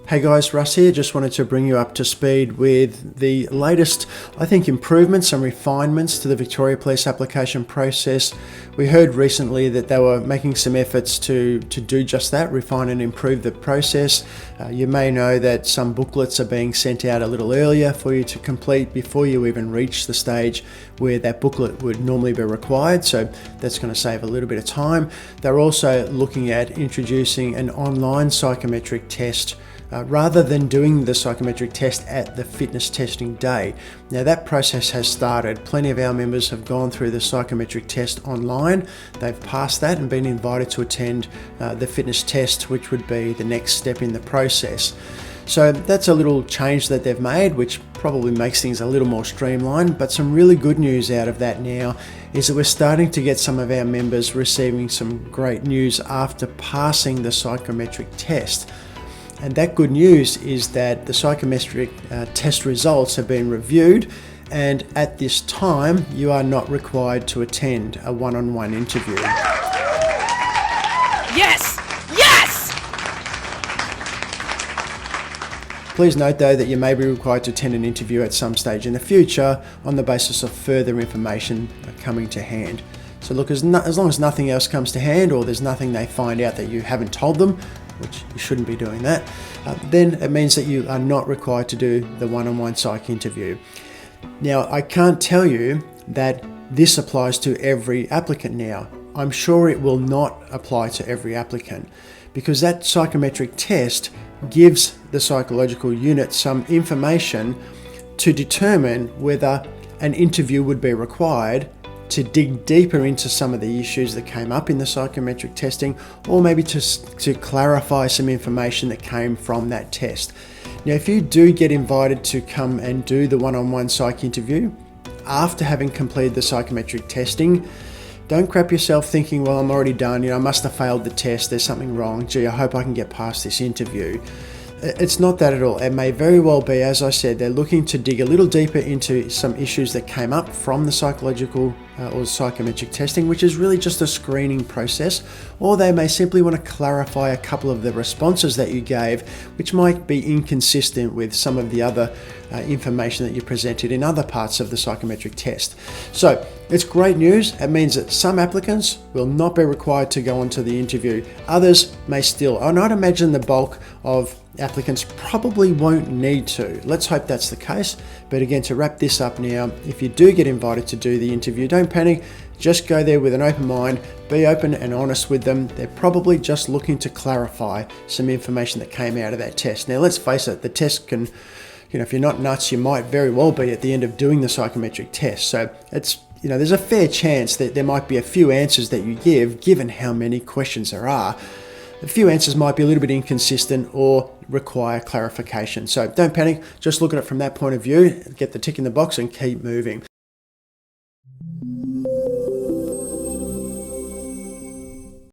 Hey guys, Russ here. Just wanted to bring you up to speed with the latest, improvements and refinements to the Victoria Police application process. We heard recently that they were making some efforts to do just that, refine and improve the process. You may know that some booklets are being sent out a little earlier for you to complete before you even reach the stage where that booklet would normally be required, so that's going to save a little bit of time. They're also looking at introducing an online psychometric test rather than doing the psychometric test at the fitness testing day. Now that process has started. Plenty of our members have gone through the psychometric test online. They've passed that and been invited to attend the fitness test, which would be the next step in the process. So that's a little change that they've made, which probably makes things a little more streamlined. But some really good news out of that now is that we're starting to get some of our members receiving some great news after passing the psychometric test. And that good news is that the psychometric test results have been reviewed, and at this time you are not required to attend a one-on-one interview. Yes! Yes! Please note though that you may be required to attend an interview at some stage in the future on the basis of further information coming to hand. So look, as long as nothing else comes to hand, or there's nothing they find out that you haven't told them, which you shouldn't be doing that, then it means that you are not required to do the one-on-one psych interview. Now, I can't tell you that this applies to every applicant now. I'm sure it will not apply to every applicant, because that psychometric test gives the psychological unit some information to determine whether an interview would be required, to dig deeper into some of the issues that came up in the psychometric testing, or maybe to clarify some information that came from that test. Now, if you do get invited to come and do the one-on-one psych interview after having completed the psychometric testing, don't crap yourself thinking, well, I'm already done, I must have failed the test, there's something wrong, gee, I hope I can get past this interview. It's not that at all. It may very well be, as I said, they're looking to dig a little deeper into some issues that came up from the psychological or psychometric testing, which is really just a screening process, or they may simply want to clarify a couple of the responses that you gave, which might be inconsistent with some of the other information that you presented in other parts of the psychometric test. So it's great news. It means that some applicants will not be required to go on to the interview. Others may still. And I'd imagine the bulk of applicants probably won't need to. Let's hope that's the case. But again, to wrap this up now, if you do get invited to do the interview, don't panic. Just go there with an open mind, be open and honest with them. They're probably just looking to clarify some information that came out of that test. Now, let's face it, the test can, if you're not nuts, you might very well be at the end of doing the psychometric test. So it's, there's a fair chance that there might be a few answers that you give, given how many questions there are. A few answers might be a little bit inconsistent or require clarification. So don't panic, just look at it from that point of view, get the tick in the box and keep moving.